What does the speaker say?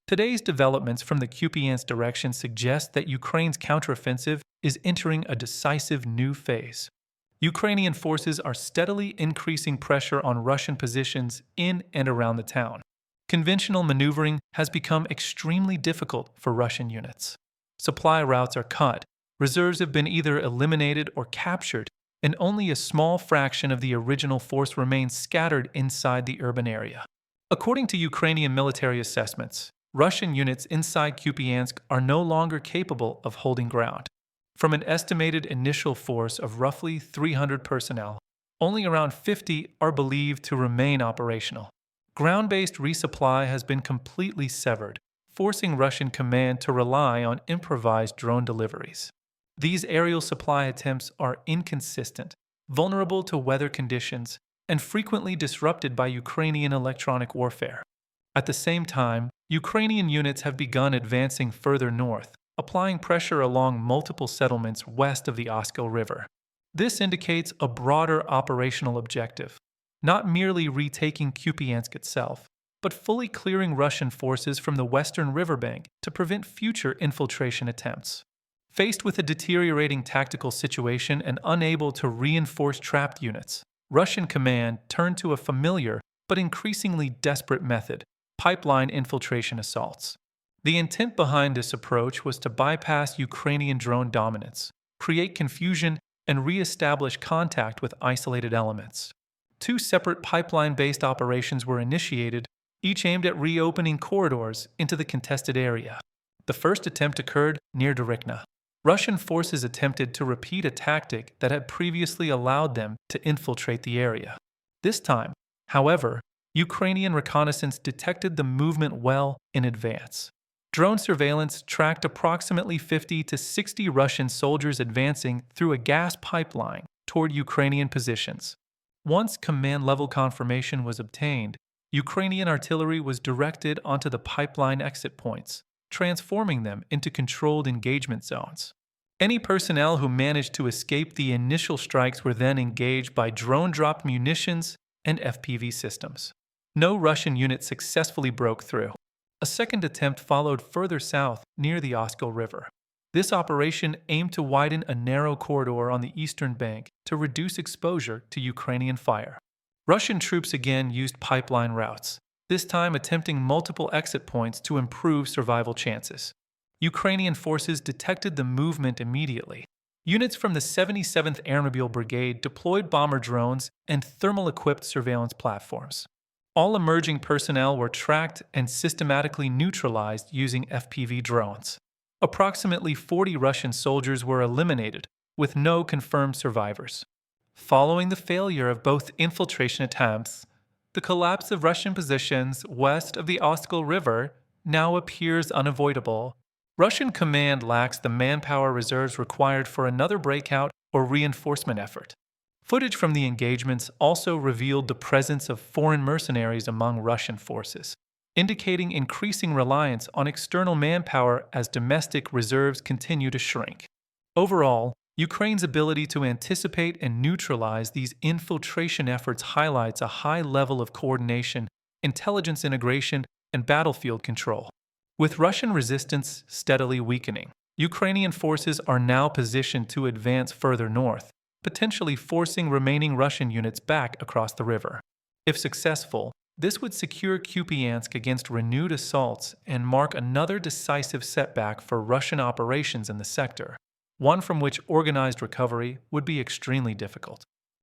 Today's developments from the Kupiansk direction suggest that Ukraine's counteroffensive is entering a decisive new phase. Ukrainian forces are steadily increasing pressure on Russian positions in and around the town. Conventional maneuvering has become extremely difficult for Russian units. Supply routes are cut, reserves have been either eliminated or captured, and only a small fraction of the original force remains scattered inside the urban area. According to Ukrainian military assessments, Russian units inside Kupiansk are no longer capable of holding ground. From an estimated initial force of roughly 300 personnel, only around 50 are believed to remain operational. Ground-based resupply has been completely severed, forcing Russian command to rely on improvised drone deliveries. These aerial supply attempts are inconsistent, vulnerable to weather conditions, and frequently disrupted by Ukrainian electronic warfare. At the same time, Ukrainian units have begun advancing further north, applying pressure along multiple settlements west of the Oskil River. This indicates a broader operational objective, not merely retaking Kupiansk itself, but fully clearing Russian forces from the western riverbank to prevent future infiltration attempts. Faced with a deteriorating tactical situation and unable to reinforce trapped units, Russian command turned to a familiar but increasingly desperate method: pipeline infiltration assaults. The intent behind this approach was to bypass Ukrainian drone dominance, create confusion, and re-establish contact with isolated elements. Two separate pipeline-based operations were initiated, each aimed at reopening corridors into the contested area. The first attempt occurred near Darikna. Russian forces attempted to repeat a tactic that had previously allowed them to infiltrate the area. This time, however, Ukrainian reconnaissance detected the movement well in advance. Drone surveillance tracked approximately 50 to 60 Russian soldiers advancing through a gas pipeline toward Ukrainian positions. Once command-level confirmation was obtained, Ukrainian artillery was directed onto the pipeline exit points, transforming them into controlled engagement zones. Any personnel who managed to escape the initial strikes were then engaged by drone-dropped munitions and FPV systems. No Russian unit successfully broke through. A second attempt followed further south near the Oskil River. This operation aimed to widen a narrow corridor on the eastern bank to reduce exposure to Ukrainian fire. Russian troops again used pipeline routes, this time attempting multiple exit points to improve survival chances. Ukrainian forces detected the movement immediately. Units from the 77th Airmobile Brigade deployed bomber drones and thermal-equipped surveillance platforms. All emerging personnel were tracked and systematically neutralized using FPV drones. Approximately 40 Russian soldiers were eliminated, with no confirmed survivors. Following the failure of both infiltration attempts, the collapse of Russian positions west of the Oskil River now appears unavoidable. Russian command lacks the manpower reserves required for another breakout or reinforcement effort. Footage from the engagements also revealed the presence of foreign mercenaries among Russian forces, indicating increasing reliance on external manpower as domestic reserves continue to shrink. Overall, Ukraine's ability to anticipate and neutralize these infiltration efforts highlights a high level of coordination, intelligence integration, and battlefield control. With Russian resistance steadily weakening, Ukrainian forces are now positioned to advance further north, potentially forcing remaining Russian units back across the river. If successful, this would secure Kupiansk against renewed assaults and mark another decisive setback for Russian operations in the sector, one from which organized recovery would be extremely difficult.